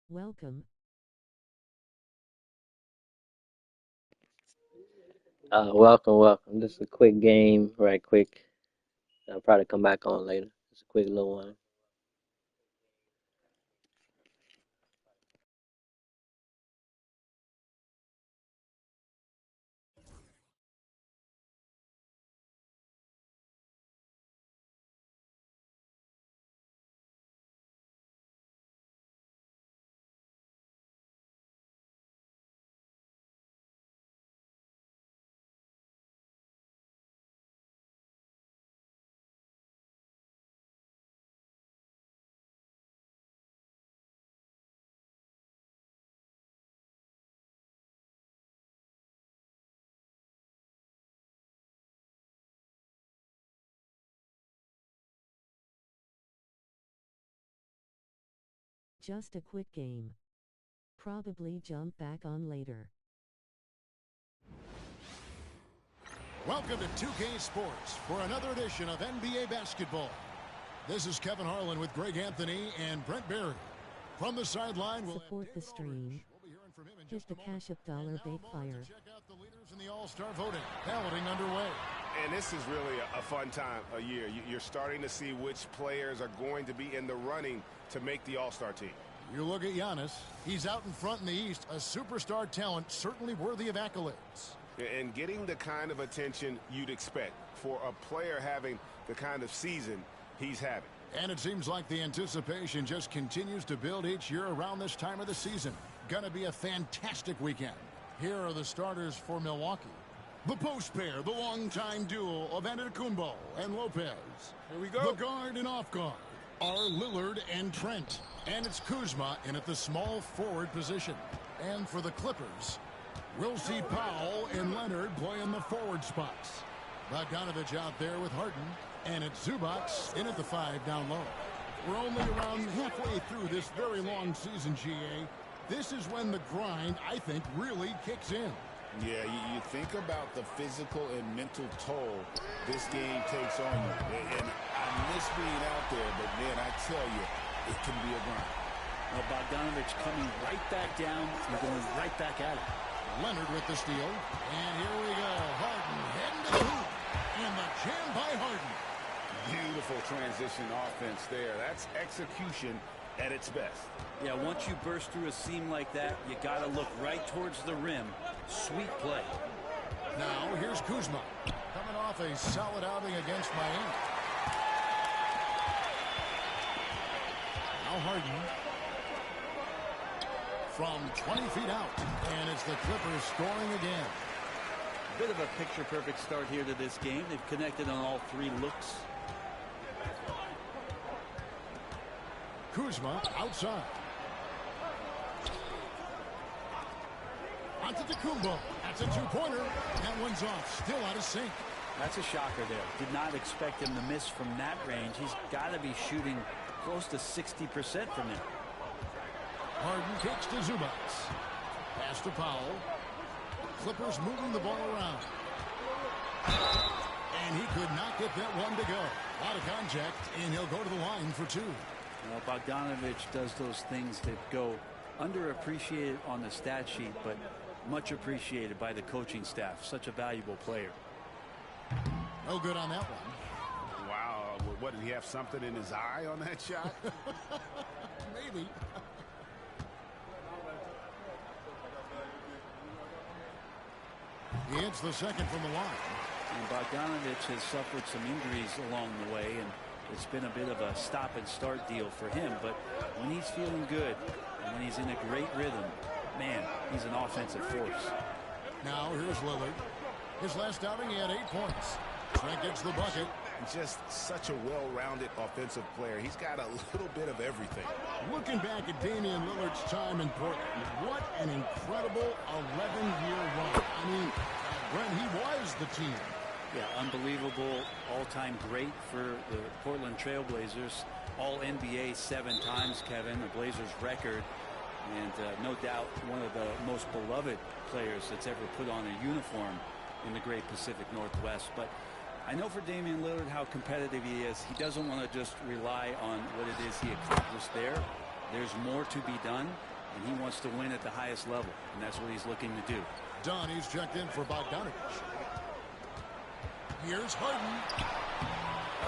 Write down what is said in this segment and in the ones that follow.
Welcome. Welcome. Just a quick game, right quick. I'll probably come back on later. Just a quick little one. Just a quick game. Probably jump back on later. Welcome to 2K Sports for another edition of NBA basketball. This is Kevin Harlan with Greg Anthony and Brent Barry. From the sideline, we'll Support the stream. Hit the cash up dollar bake fire. check out the leaders in the All-Star voting. Balloting underway. And this is really a fun time of year. You're starting to see which players are going to be in the running to make the All-Star team. You look at Giannis. He's out in front in the East, a superstar talent, certainly worthy of accolades. And getting the kind of attention you'd expect for a player having the kind of season he's having. And it seems like the anticipation just continues to build each year around this time of the season. Gonna be a fantastic weekend. Here are the starters for Milwaukee. The post pair, the longtime duo of Antetokounmpo and Lopez. Here we go. The guard and off guard are Lillard and Trent. And it's Kuzma in at the small forward position. And for the Clippers, we'll see Powell and Leonard play in the forward spots. Bogdanovich out there with Harden. And it's Zubac in at the 5 down low. We're only around halfway through this very long season, GA. This is when the grind, I think, really kicks in. Yeah, you think about the physical and mental toll this game takes on you. And I miss being out there, but man, I tell you, it can be a grind. Now Bogdanovich coming right back down and going right back at it. Leonard with the steal. And here we go. Harden heading to the hoop. And the jam by Harden. Beautiful transition offense there. That's execution at its best. Yeah, once you burst through a seam like that, you got to look right towards the rim. Sweet play. Now here's Kuzma. Coming off a solid outing against Miami. Now Harden. From 20 feet out. And it's the Clippers scoring again. Bit of a picture-perfect start here to this game. They've connected on all three looks. Kuzma outside. Antetokounmpo. That's a two-pointer. That one's off. Still out of sync. That's a shocker there. Did not expect him to miss from that range. He's got to be shooting close to 60% from there. Harden kicks to Zubac. Pass to Powell. Clippers moving the ball around. And he could not get that one to go. Out of contact, and he'll go to the line for two. Well, Bogdanovich does those things that go underappreciated on the stat sheet, but much appreciated by the coaching staff. Such a valuable player. No good on that one. Wow. What, did he have something in his eye on that shot? Maybe. He hits the second from the line. And Bogdanovich has suffered some injuries along the way, and it's been a bit of a stop-and-start deal for him. But when he's feeling good and when he's in a great rhythm, man, he's an offensive force. Now here's Lillard. His last outing, he had 8 points. Trent gets the bucket. Just such a well-rounded offensive player. He's got a little bit of everything. Looking back at Damian Lillard's time in Portland, what an incredible 11-year run. I mean, Brent, he was the team. Yeah, unbelievable, all-time great for the Portland Trailblazers. All NBA 7 times, Kevin, the Blazers record. And no doubt one of the most beloved players that's ever put on a uniform in the great Pacific Northwest. But I know for Damian Lillard how competitive he is. He doesn't want to just rely on what it is he accomplished there. There's more to be done. and he wants to win at the highest level, and that's what he's looking to do. Dunn, he's checked in for Bogdanovich. Here's Harden.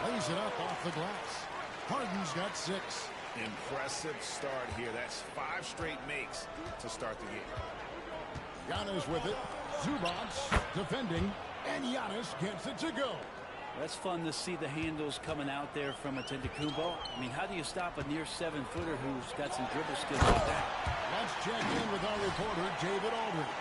Lays it up off the glass. Harden's got 6. Impressive start here. That's 5 straight makes to start the game. Giannis with it. Zubac defending, and Giannis gets it to go. That's fun to see the handles coming out there from Antetokounmpo. I mean, how do you stop a near 7-footer who's got some dribble skills like that? Let's check in with our reporter, David Aldridge.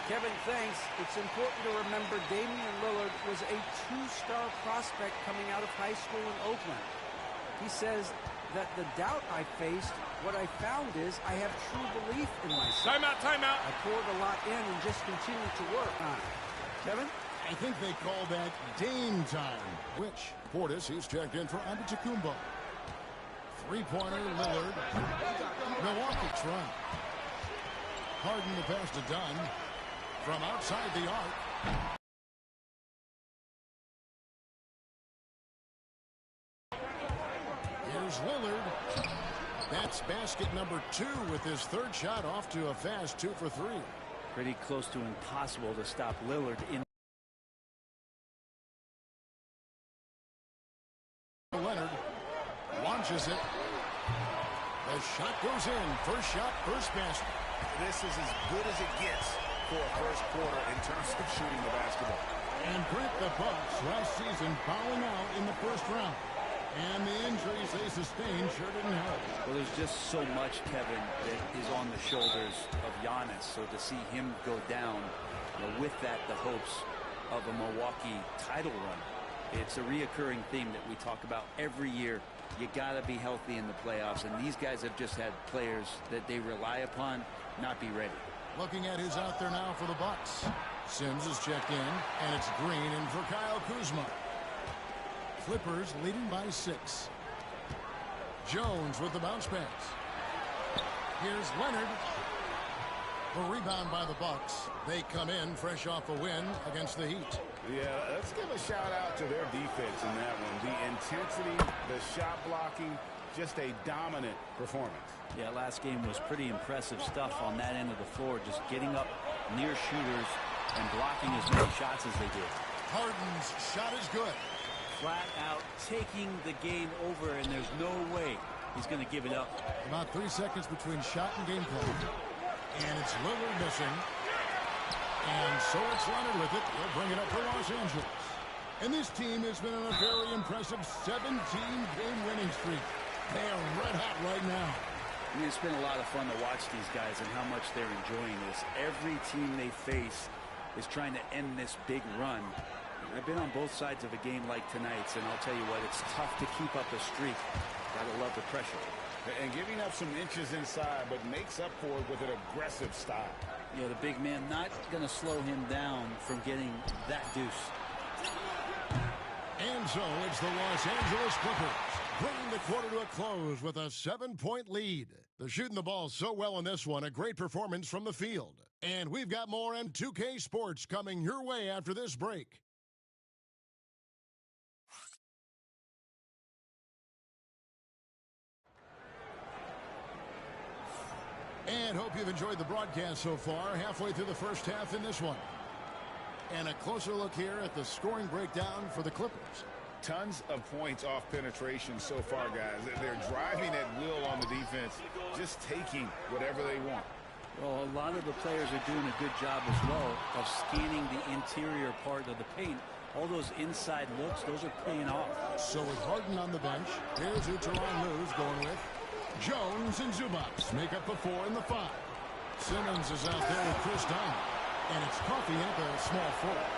Kevin, thanks. It's important to remember Damian Lillard was a 2-star prospect coming out of high school in Oakland. He says that the doubt I faced, what I found is I have true belief in myself. Timeout. I poured a lot in and just continued to work on it. Kevin? I think they call that Dame time, which Portis, he's checked in for Antetokounmpo. 3-pointer, Lillard. Milwaukee trying. Harden the pass to Dunn. From outside the arc. Here's Lillard. That's basket number 2 with his 3rd shot off to a fast 2 for 3. Pretty close to impossible to stop Lillard in. Leonard launches it. The shot goes in. First shot, first basket. This is as good as it gets for a first quarter in terms of shooting the basketball. And Brent, the Bucks last season bowing out in the first round. And the injuries they sustained sure didn't help. Well, there's just so much, Kevin, that is on the shoulders of Giannis. So to see him go down, with that, the hopes of a Milwaukee title run. It's a reoccurring theme that we talk about every year. You got to be healthy in the playoffs, and these guys have just had players that they rely upon not be ready. Looking at who's out there now for the Bucks. Sims is checked in, and it's Green in for Kyle Kuzma. Clippers leading by 6. Jones with the bounce pass. Here's Leonard. The rebound by the Bucks. They come in fresh off a win against the Heat. Yeah, let's give a shout out to their defense in that one. The intensity, the shot blocking, just a dominant performance. Yeah, last game was pretty impressive stuff on that end of the floor, just getting up near shooters and blocking as many shots as they did. Harden's shot is good. Flat out taking the game over, and there's no way he's going to give it up. About 3 seconds between shot and game play. And it's Lillard missing. And so it's Leonard with it. He'll bring it up for Los Angeles. And this team has been on a very impressive 17-game winning streak. They are red hot right now. I mean, it's been a lot of fun to watch these guys and how much they're enjoying this. Every team they face is trying to end this big run. I've been on both sides of a game like tonight's, and I'll tell you what, it's tough to keep up a streak. Gotta love the pressure. And giving up some inches inside, but makes up for it with an aggressive style. Yeah, the big man not going to slow him down from getting that deuce. And so it's the Los Angeles Clippers bringing the quarter to a close with a 7-point lead. They're shooting the ball so well in this one, a great performance from the field. And we've got more M2K Sports coming your way after this break. And hope you've enjoyed the broadcast so far. Halfway through the first half in this one. And a closer look here at the scoring breakdown for the Clippers. Tons of points off penetration so far, guys. They're driving at will on the defense, just taking whatever they want. Well, a lot of the players are doing a good job as well of scanning the interior part of the paint. All those inside looks, those are paying off. So with Harden on the bench, here's who Tyronn Lue's going with. Jones and Zubac make up the 4 and the 5. Simmons is out there with Chris Dunn. And it's Coffey at the small forward.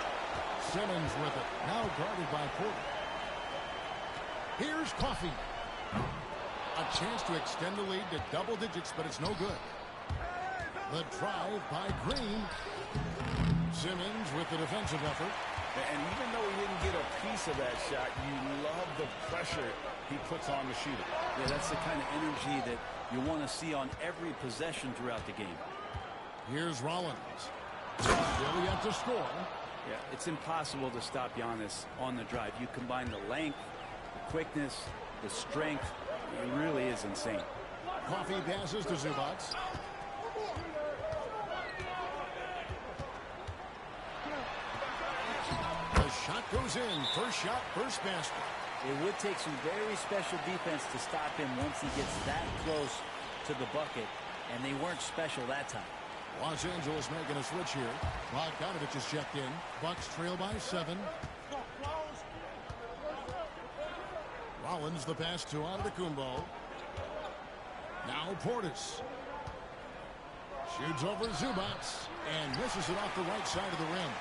Simmons with it, now guarded by Porter. Here's Coffey. A chance to extend the lead to double digits, but it's no good. The drive by Green. Simmons with the defensive effort. And even though he didn't get a piece of that shot, you love the pressure he puts on the shooter. Yeah, that's the kind of energy that you want to see on every possession throughout the game. Here's Rollins. Still yet to score. Yeah, it's impossible to stop Giannis on the drive. You combine the length, the quickness, the strength. It really is insane. Coffee passes to Zubac. The shot goes in. First shot, first basket. It would take some very special defense to stop him once he gets that close to the bucket, and they weren't special that time. Los Angeles making a switch here. Bogdanovich is checked in. Bucks trail by 7. Rollins the pass to Antetokounmpo. Now Portis. Shoots over Zubac and misses it off the right side of the rim.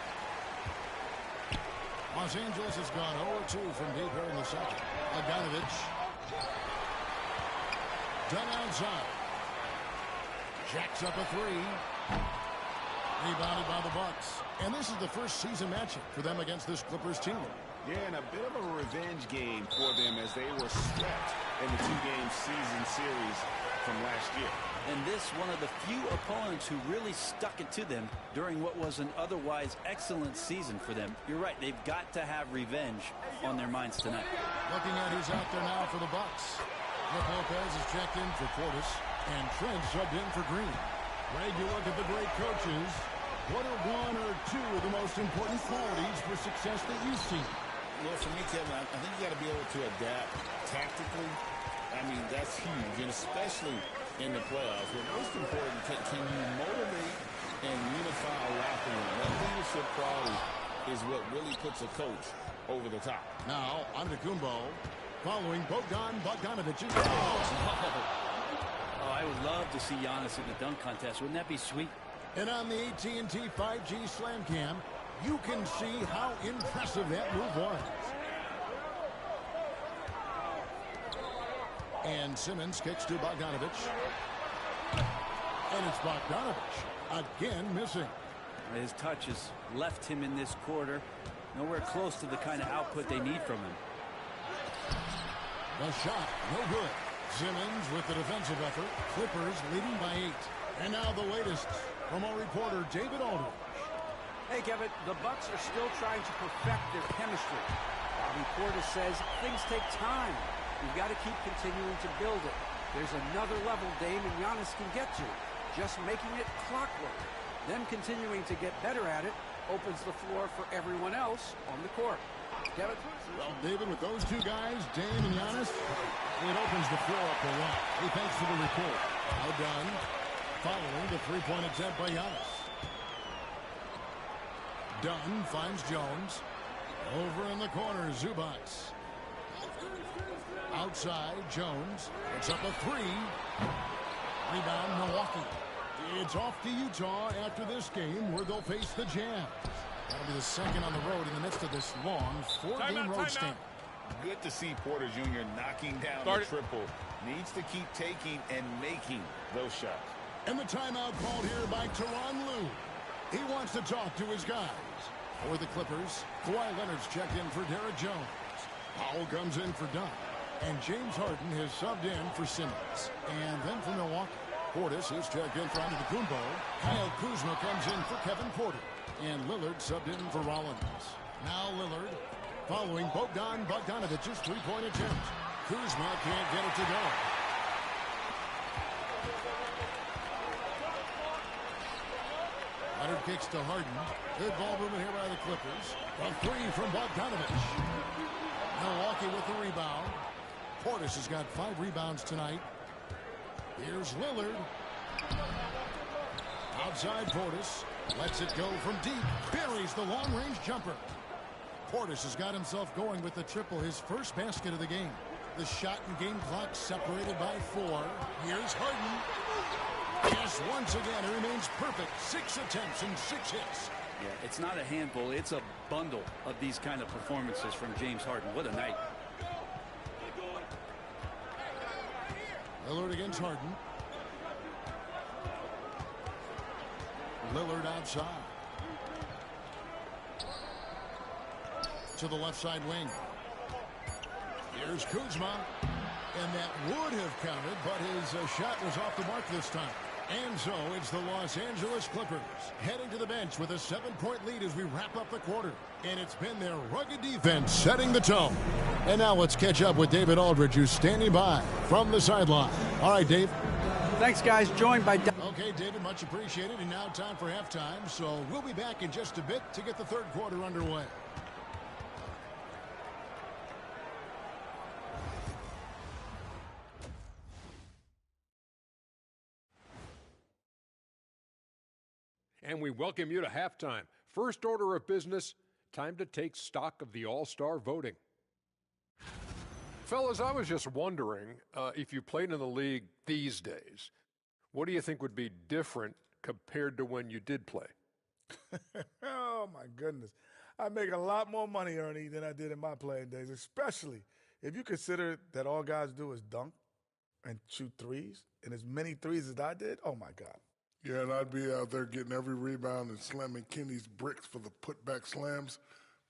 Los Angeles has gone 0-2 from deep here in the second. Bogdanovich. Done outside. Jacks up a 3. Rebounded by the Bucks. And this is the first season matchup for them against this Clippers team. Yeah, and a bit of a revenge game for them as they were swept in the 2-game season series from last year. And this one of the few opponents who really stuck it to them during what was an otherwise excellent season for them. You're right, they've got to have revenge on their minds tonight. Looking at who's out there now for the Bucks. Brook Lopez is checked in for Portis, and Trent subbed in for Green. Greg, you look at the great coaches. What are one or two of the most important qualities for success that you've seen? Well, for me, Kevin, I think you got to be able to adapt tactically. I mean, that's huge, and especially in the playoffs. But most important, can you motivate and unify a locker room? That leadership quality is what really puts a coach over the top. Now, Antetokounmpo following Bogdanovich. Oh, I would love to see Giannis in the dunk contest. Wouldn't that be sweet? And on the AT&T 5G Slam Cam, you can see how impressive that move was. And Simmons kicks to Bogdanovich. And it's Bogdanovich again missing. His touch has left him in this quarter. Nowhere close to the kind of output they need from him. The shot, no good. Simmons with the defensive effort. Clippers leading by 8. And now the latest from our reporter, David Aldridge. Hey, Kevin, the Bucks are still trying to perfect their chemistry. Bobby Portis says things take time. You've got to keep continuing to build it. There's another level Dame and Giannis can get to. Just making it clockwork. Them continuing to get better at it opens the floor for everyone else on the court. Kevin? Well, David, with those two guys, Dame and Giannis, it opens the floor up a lot. Hey, thanks for the report. Now done. Following the three-point attempt by Giannis. Dunn finds Jones. Over in the corner, Zubac. Outside, Jones. It's up a 3. Rebound, Milwaukee. It's off to Utah after this game where they'll face the Jazz. That'll be the second on the road in the midst of this long 4-game road stint. Good to see Porter Jr. knocking down the triple. Needs to keep taking and making those shots. And the timeout called here by Tyronn Lue. He wants to talk to his guys. For the Clippers, Kawhi Leonard's checked in for Derek Jones. Powell comes in for Dunn. And James Harden has subbed in for Simmons. And then for Milwaukee, Portis is checked in for Antetokounmpo. Kyle Kuzma comes in for Kevin Porter. And Lillard subbed in for Rollins. Now Lillard following Bogdanovich's three-point attempt. Kuzma can't get it to go. Leonard kicks to Harden. Good ball movement here by the Clippers. A 3 from Bogdanovich. Milwaukee with the rebound. Portis has got 5 rebounds tonight. Here's Lillard. Outside Portis. Lets it go from deep. Buries the long-range jumper. Portis has got himself going with the triple, his first basket of the game. The shot and game clock separated by 4. Here's Harden. Yes, once again, it remains perfect. 6 attempts and 6 hits. Yeah, it's not a handful. It's a bundle of these kind of performances from James Harden. What a night. Lillard against Harden. Lillard outside. To the left side wing. Here's Kuzma. And that would have counted, but his shot was off the mark this time. And so it's the Los Angeles Clippers heading to the bench with a 7-point lead as we wrap up the quarter. And it's been their rugged defense setting the tone. And now let's catch up with David Aldridge, who's standing by from the sideline. All right, Dave. Thanks, guys. Joined by... Okay, David, much appreciated. And now time for halftime. So we'll be back in just a bit to get the third quarter underway. And we welcome you to halftime. First order of business, time to take stock of the All-Star voting. Fellas, I was just wondering if you played in the league these days, what do you think would be different compared to when you did play? Oh, my goodness. I make a lot more money, Ernie, than I did in my playing days, especially if you consider that all guys do is dunk and shoot threes, and as many threes as I did. Oh, my God. Yeah, and I'd be out there getting every rebound and slamming Kenny's bricks for the putback slams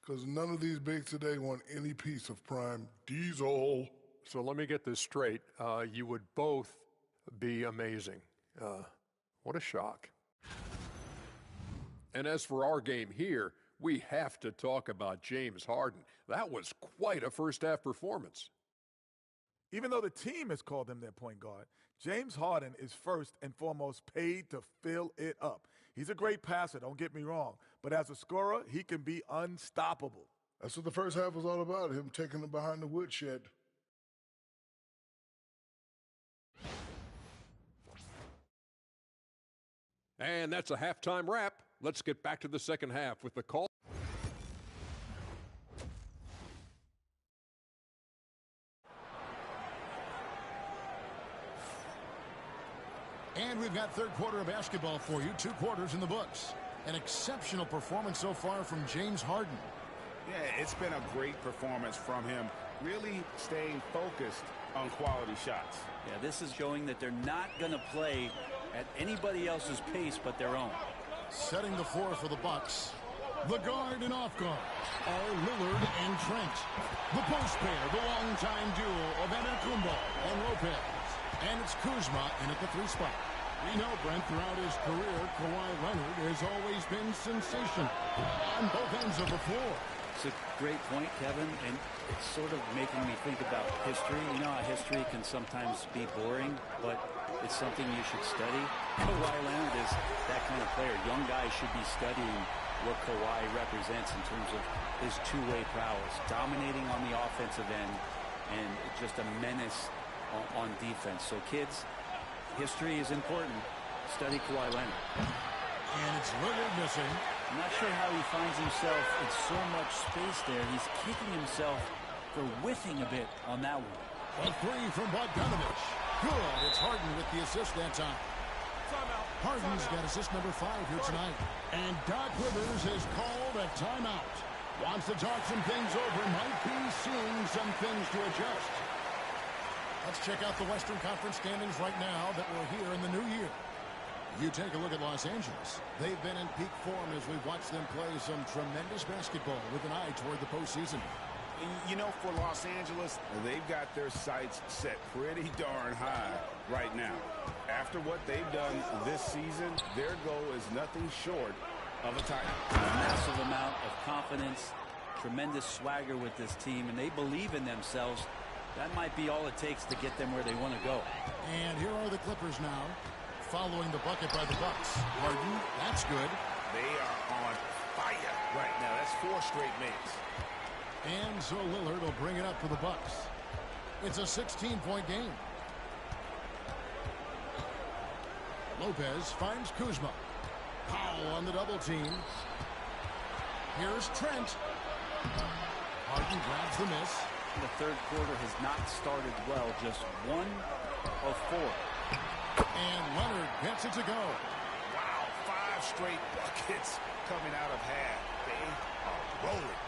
because none of these bigs today want any piece of prime Diesel. So let me get this straight. You would both be amazing. What a shock. And as for our game here, we have to talk about James Harden. That was quite a first-half performance. Even though the team has called him their point guard, James Harden is first and foremost paid to fill it up. He's a great passer, don't get me wrong, but as a scorer, he can be unstoppable. That's what the first half was all about, him taking it behind the woodshed. And that's a halftime wrap. Let's get back to the second half with the call. And we've got third quarter of basketball for you. 2 quarters in the books. An exceptional performance so far from James Harden. Yeah, it's been a great performance from him, really staying focused on quality shots. Yeah, this is showing that they're not going to play at anybody else's pace but their own. Setting the floor for the Bucks. The guard and off guard are Lillard and Trent. The post pair, the longtime duo of Antetokounmpo and Lopez. And it's Kuzma in at the 3 spot. We know, Brent, throughout his career, Kawhi Leonard has always been sensational on both ends of the floor. It's a great point, Kevin, and it's sort of making me think about history. You know how history can sometimes be boring, but it's something you should study. Kawhi Leonard is that kind of player. Young guys should be studying what Kawhi represents in terms of his two-way prowess, dominating on the offensive end, and just a menace on defense. So kids, history is important. Study Kawhi Leonard. And it's Lillard missing. I'm not sure how he finds himself in so much space there. He's kicking himself for whiffing a bit on that one. A 3 from Bogdanovich. Good. It's Harden with the assist that time. Harden's got assist number 5 here tonight. And Doc Rivers has called a timeout. Wants to talk some things over. Might be seeing some things to adjust. Let's check out the Western Conference standings right now that we're here in the new year. You take a look at Los Angeles. They've been in peak form as we've watched them play some tremendous basketball with an eye toward the postseason. You know, for Los Angeles, they've got their sights set pretty darn high right now. After what they've done this season, their goal is nothing short of a title. A massive amount of confidence, tremendous swagger with this team, and they believe in themselves. That might be all it takes to get them where they want to go. And here are the Clippers now, following the bucket by the Bucks. Harden, that's good. They are on fire right now. That's 4 straight makes. And so Lillard will bring it up for the Bucks. It's a 16-point game. Lopez finds Kuzma. Powell on the double team. Here's Trent. Harden grabs the miss. The third quarter has not started well, just 1 of 4. And Leonard gets it to go. Wow, 5 straight buckets coming out of half. They are rolling.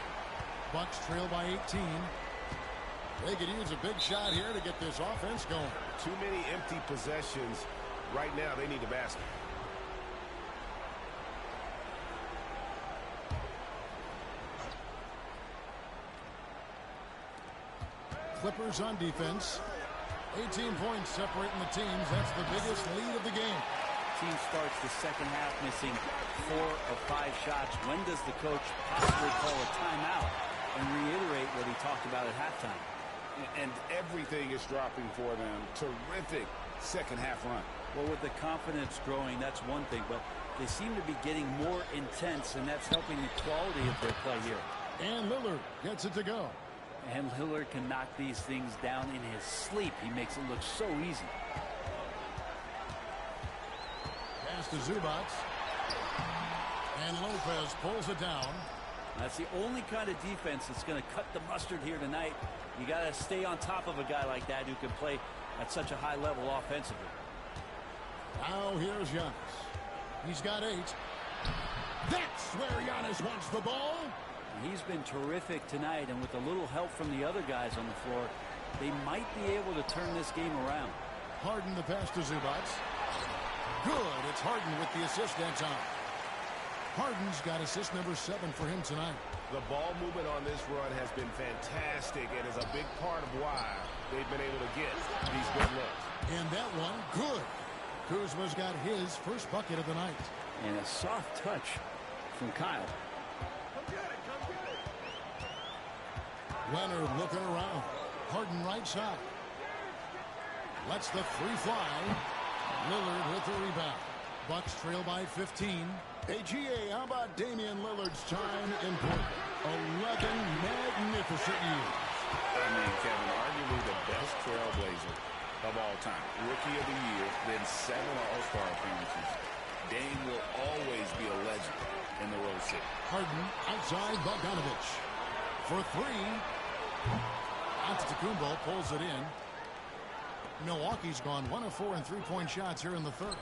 Bucks trail by 18. They could use a big shot here to get this offense going. Too many empty possessions. Right now, they need a basket. Clippers on defense. 18 points separating the teams. That's the biggest lead of the game. team starts the second half missing 4 of 5 shots, when does the coach possibly call a timeout and reiterate what he talked about at halftime? And everything is dropping for them. Terrific second half run. Well, with the confidence growing, that's one thing, but they seem to be getting more intense, and that's helping the quality of their play here. And Lillard gets it to go. And Lillard can knock these things down in his sleep. He makes it look so easy. Pass to Zubac. And Lopez pulls it down. That's the only kind of defense that's going to cut the mustard here tonight. You got to stay on top of a guy like that who can play at such a high level offensively. Now here's Giannis. He's got 8. That's where Giannis wants the ball. He's been terrific tonight, and with a little help from the other guys on the floor, they might be able to turn this game around. Harden the pass to Zubac. Good. It's Harden with the assist that time. Harden's got assist number 7 for him tonight. The ball movement on this run has been fantastic and is a big part of why they've been able to get these good looks. And that one, good. Kuzma's got his first bucket of the night. And a soft touch from Kyle. Leonard looking around. Harden right side. Lets the 3 fly. Lillard with the rebound. Bucks trail by 15. Hey, GA, how about Damian Lillard's time in Portland? 11 magnificent years. I mean, Kevin, arguably the best trailblazer of all time. Rookie of the year, then 7 All-Star appearances. Dame will always be a legend in the Rose City. Harden outside Bogdanovich. For 3. Antetokounmpo pulls it in. Milwaukee's gone 1 of 4 in 3-point shots here in the third.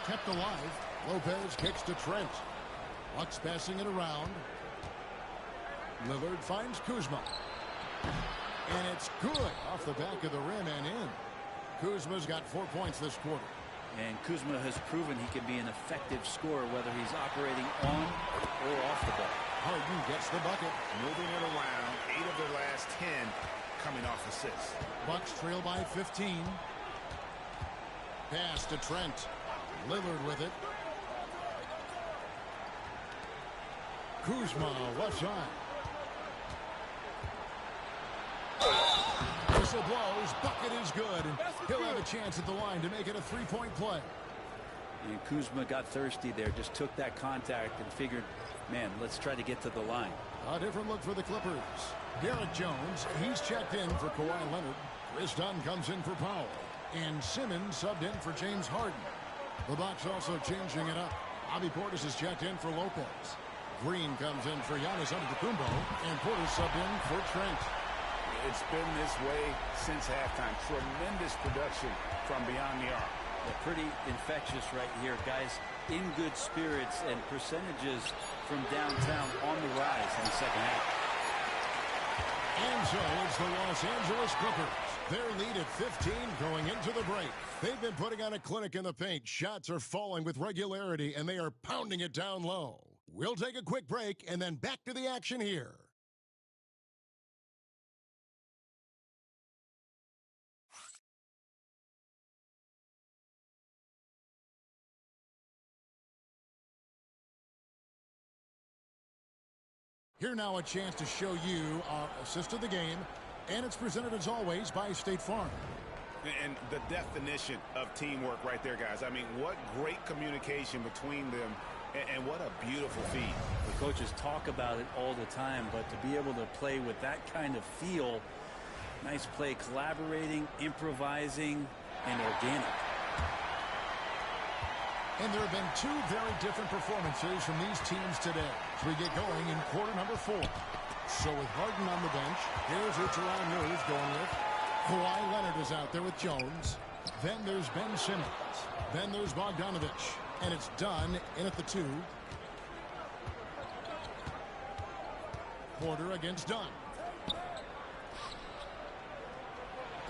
Kept alive. Lopez kicks to Trent. Bucks passing it around. Lillard finds Kuzma. And it's good off the back of the rim and in. Kuzma's got 4 points this quarter. And Kuzma has proven he can be an effective scorer whether he's operating on or off the ball. Harden gets the bucket. Moving it around. 8 of their last 10 coming off assists. Bucks trail by 15. Pass to Trent. Lillard with it. Kuzma left side. Whistle blows. Bucket is good. And he'll have a chance at the line to make it a 3-point play. And Kuzma got thirsty there. Just took that contact and figured, man, let's try to get to the line. A different look for the Clippers. Derek Jones, he's checked in for Kawhi Leonard. Chris Dunn comes in for Powell. And Simmons subbed in for James Harden. The Bucks also changing it up. Bobby Portis is checked in for Lopez. Green comes in for Giannis Antetokounmpo. And Portis subbed in for Trent. It's been this way since halftime. Tremendous production from beyond the arc. Yeah, pretty infectious right here, guys. In good spirits and percentages from downtown on the rise in the second half. And so it's the Los Angeles Clippers. Their lead at 15 going into the break. They've been putting on a clinic in the paint. Shots are falling with regularity, and they are pounding it down low. We'll take a quick break and then back to the action here. Here now a chance to show you our assist of the game, and it's presented as always by State Farm. And the definition of teamwork right there, guys. I mean, what great communication between them, and what a beautiful feed. The coaches talk about it all the time, but to be able to play with that kind of feel, nice play, collaborating, improvising, and organic. And there have been 2 very different performances from these teams today as we get going in quarter number 4. So with Harden on the bench, here's who Tyronn Lue's going with. Kawhi Leonard is out there with Jones. Then there's Ben Simmons. Then there's Bogdanovich. And it's Dunn in at the 2. Porter against Dunn.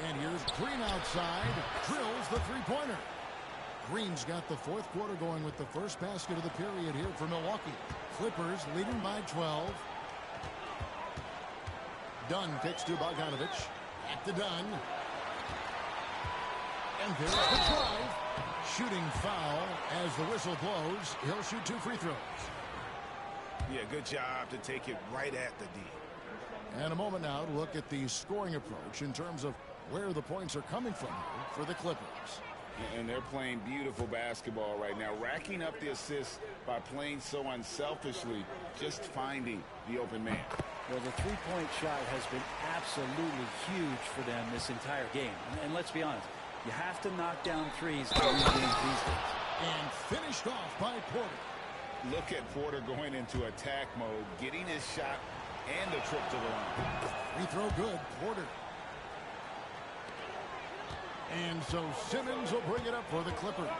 And here's Green outside. Drills the 3-pointer. Green's got the 4th quarter going with the first basket of the period here for Milwaukee. Clippers leading by 12. Dunn kicks to Bogdanovich. Back to Dunn. And there's the drive. shooting foul as the whistle blows. He'll shoot 2 free throws. Yeah, good job to take it right at the D. And a moment now to look at the scoring approach in terms of where the points are coming from for the Clippers. And they're playing beautiful basketball right now, racking up the assists by playing so unselfishly, just finding the open man. Well, the three-point shot has been absolutely huge for them this entire game. And let's be honest, you have to knock down threes to win games these days. And finished off by Porter. Look at Porter going into attack mode, getting his shot and a trip to the line. Free throw good, Porter. And so Simmons will bring it up for the Clippers.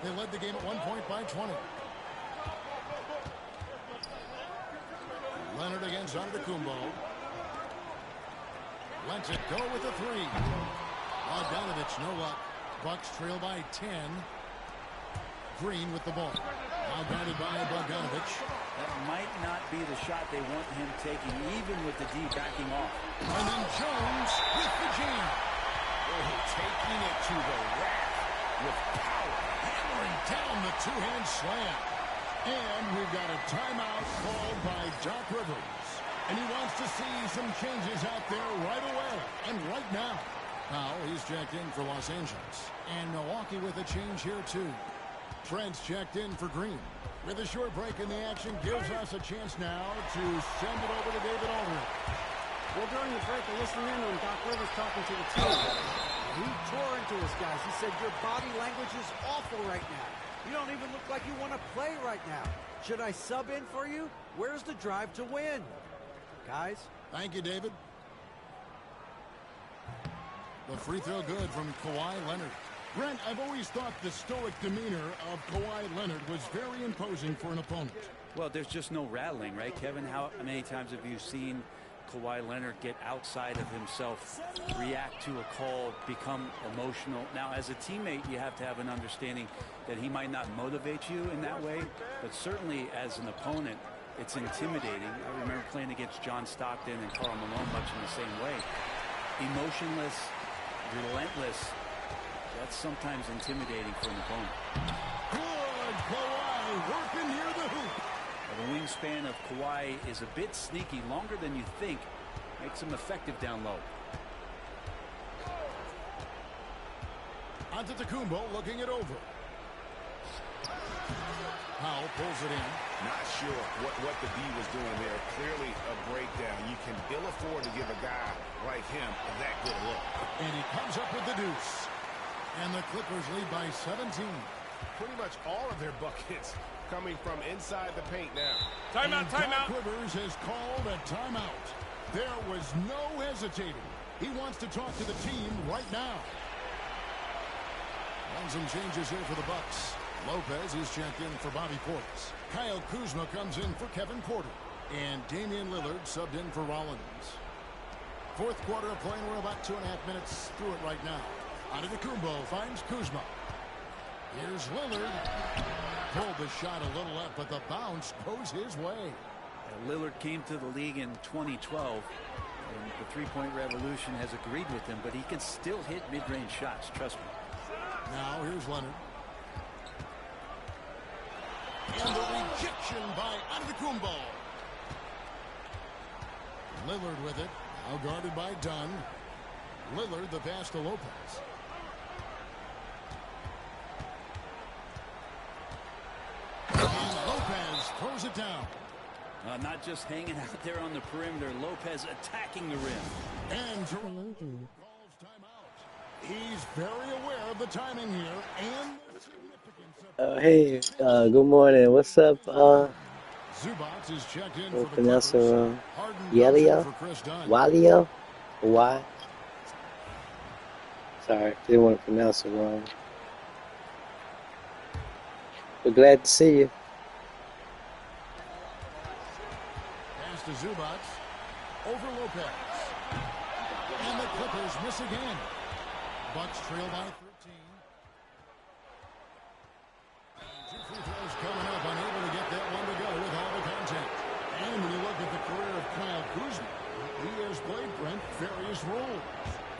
They led the game at 1 point by 20. Leonard against Antetokounmpo. Lets it go with a 3. Bogdanovich, no luck. Bucks trail by 10. Green with the ball. Now guarded by Bogdanovich. That might not be the shot they want him taking, even with the D backing off. And then Jones with the jam. Taking it to the rack with power. Hammering down the two-hand slam. And we've got a timeout called by Doc Rivers. And he wants to see some changes out there right away and right now. Now he's checked in for Los Angeles. And Milwaukee with a change here too. Trent's checked in for Green. With a short break in the action gives us a chance now to send it over to David Aldridge. Well, during the break, I listened in on Doc Rivers talking to the team. He tore into his guys. He said, your body language is awful right now. You don't even look like you want to play right now. Should I sub in for you? Where's the drive to win? Guys? Thank you, David. The free throw good from Kawhi Leonard. Brent, I've always thought the stoic demeanor of Kawhi Leonard was very imposing for an opponent. Well, there's just no rattling, right, Kevin? How many times have you seen Kawhi Leonard get outside of himself, react to a call, become emotional? Now, as a teammate, you have to have an understanding that he might not motivate you in that way, but certainly as an opponent, it's intimidating. I remember playing against John Stockton and Karl Malone much in the same way. Emotionless, relentless. That's sometimes intimidating for an opponent. Good Kawhi working near the hoop. The wingspan of Kawhi is a bit sneaky, longer than you think. Makes him effective down low. Antetokounmpo looking it over. Powell pulls it in. Not sure what the D was doing there. Clearly a breakdown. You can ill afford to give a guy like him that good a look. And he comes up with the deuce. And the Clippers lead by 17. Pretty much all of their buckets coming from inside the paint now. Timeout. Doc Rivers has called a timeout. There was no hesitating. He wants to talk to the team right now. And some changes here for the Bucks. Lopez is checked in for Bobby Portis. Kyle Kuzma comes in for Kevin Porter. And Damian Lillard subbed in for Rollins. Fourth quarter of play, we're about 2.5 minutes through it right now. Antetokounmpo finds Kuzma. Here's Lillard. Pulled the shot a little up, but the bounce goes his way. Lillard came to the league in 2012, and the three-point revolution has agreed with him, but he can still hit mid-range shots, trust me. Now here's Leonard. And the rejection by Antetokounmpo. Lillard with it. Now guarded by Dunn. Lillard the pass to Lopez. And Lopez throws it down. Not just hanging out there on the perimeter, Lopez attacking the rim. And calls timeout. He's very aware of the timing here and the significance of Hey, good morning. What's up? Zubats is checked in We'll for the pronounce it Clippers. wrong. Harden Yelio? comes in for Chris Dunn. Walio? Why? Sorry, didn't want to pronounce it wrong. We're glad to see you. Pass to Zubats. Over Lopez. And the Clippers miss again. Bucks trail by 13. Two free throws coming up. Unable to get that one to go with all the contact. And when you look at the career of Kyle Kuzma, he has played, Brent, various roles.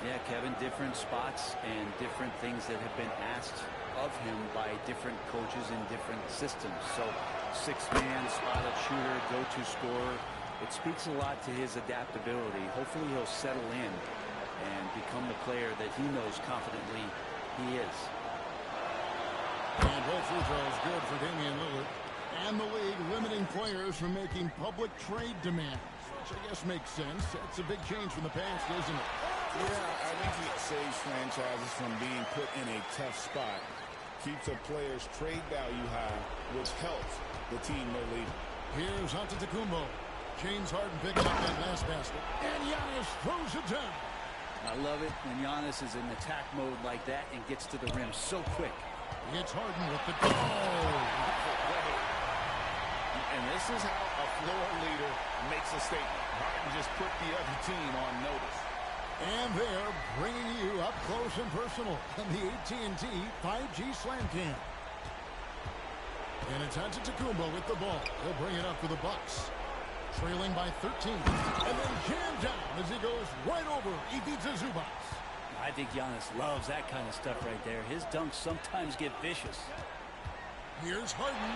Yeah, Kevin, different spots and different things that have been asked of him by different coaches in different systems. So 6-man, spot-up shooter, go-to scorer. It speaks a lot to his adaptability. Hopefully he'll settle in and become the player that he knows confidently he is. And both free throws good for Damian Lillard. And the league limiting players from making public trade demands, which I guess makes sense. It's a big change from the past, isn't it? Yeah, I think it saves franchises from being put in a tough spot. Keeps a player's trade value high, which helps the team no leader. Here's Antetokounmpo. James Harden picks up that last basket. And Giannis throws it down. I love it when Giannis is in attack mode like that and gets to the rim so quick. It's Harden with the goal. And this is how a floor leader makes a statement. Harden just put the other team on notice. And they're bringing you up close and personal on the AT&T 5G Slam Cam. And it's Antetokounmpo with the ball. He'll bring it up for the Bucks. Trailing by 13. And then jammed down as he goes right over Ivica Zubac. I think Giannis loves that kind of stuff right there. His dunks sometimes get vicious. Here's Harden.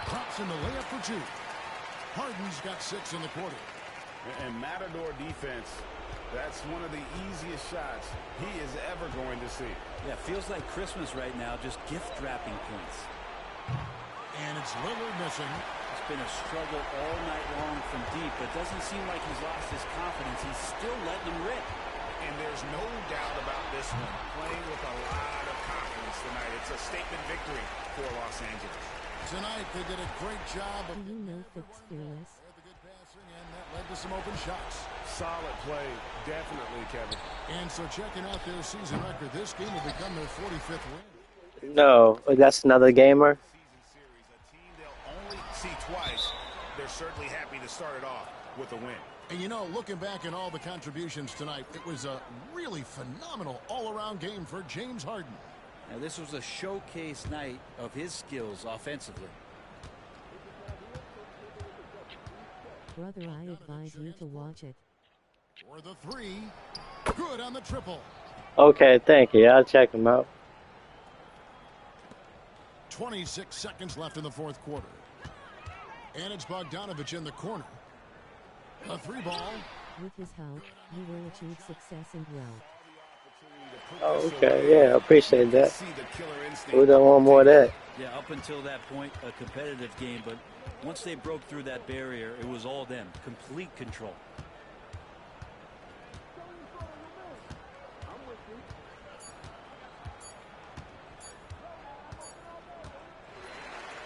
Pops in the layup for two. Harden's got 6 in the quarter. And Matador defense, that's one of the easiest shots he is ever going to see. Yeah, feels like Christmas right now, just gift wrapping points. And it's Lillard missing. It's been a struggle all night long from deep, but doesn't seem like he's lost his confidence. He's still letting them rip. And there's no doubt about this one. Playing with a lot of confidence tonight. It's a statement victory for Los Angeles. Tonight, they did a great job of... Do you know Fix Fearless? The good passing, and that led to some open shots. Solid play, definitely, Kevin. And so checking out their season record, this game will become their 45th win. No, that's another gamer. A team they'll only see twice. They're certainly happy to start it off with a win. And you know, looking back at all the contributions tonight, it was a really phenomenal all-around game for James Harden. Now, this was a showcase night of his skills offensively. Brother, I advise you to watch it. For the 3, good on the triple. Okay, thank you. I'll check him out. 26 seconds left in the fourth quarter. And it's Bogdanovich in the corner. A 3 ball. With his help, you will achieve success and wealth. Oh, okay, yeah, I appreciate that. We don't want more of that. Yeah, up until that point, a competitive game, but once they broke through that barrier, it was all them. Complete control.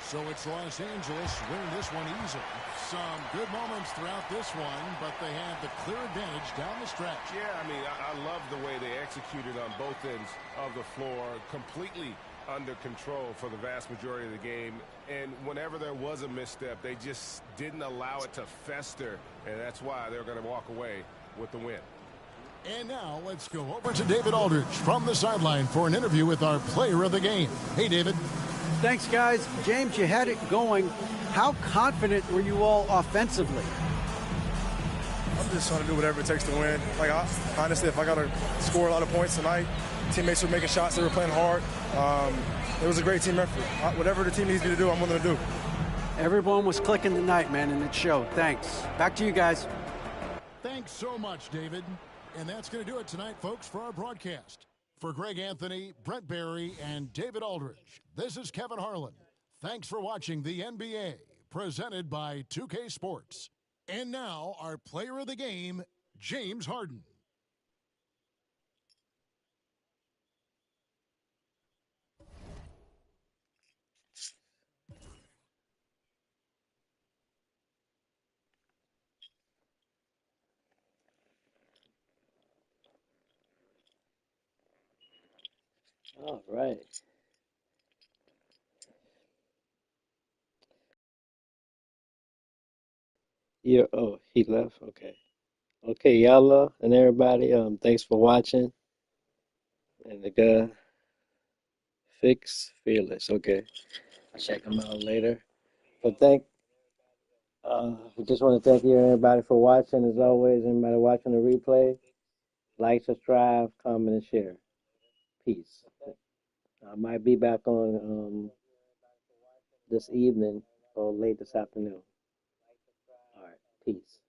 So it's Los Angeles winning this one easily. Some good moments throughout this one, but they had the clear advantage down the stretch. Yeah, I mean, I love the way they executed on both ends of the floor. Completely under control for the vast majority of the game. And whenever there was a misstep, they just didn't allow it to fester. And that's why they're going to walk away with the win. And now let's go over to David Aldridge from the sideline for an interview with our player of the game. Hey, David. Thanks, guys. James, you had it going. How confident were you all offensively? I'm just trying to do whatever it takes to win. Like, honestly, if I got to score a lot of points tonight, teammates were making shots. They were playing hard. It was a great team effort. Whatever the team needs me to do, I'm willing to do. Everyone was clicking tonight, man, and it showed. Thanks. Back to you guys. Thanks so much, David. And that's going to do it tonight, folks, for our broadcast. For Greg Anthony, Brent Barry, and David Aldridge, this is Kevin Harlan. Thanks for watching the NBA, presented by 2K Sports. And now, our player of the game, James Harden. All right. Oh, he left. Okay. Okay, y'all and everybody. Thanks for watching. And the guy, Fix Fearless. Okay, I'll check him out later. But we just want to thank you everybody for watching. As always, anybody watching the replay, like, subscribe, comment, and share. Peace. I might be back on this evening or late this afternoon. All right, peace.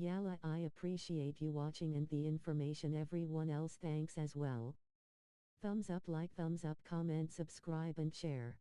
Yalla, I appreciate you watching and the information. Everyone else thanks as well. Thumbs up, like, thumbs up, comment, subscribe and share.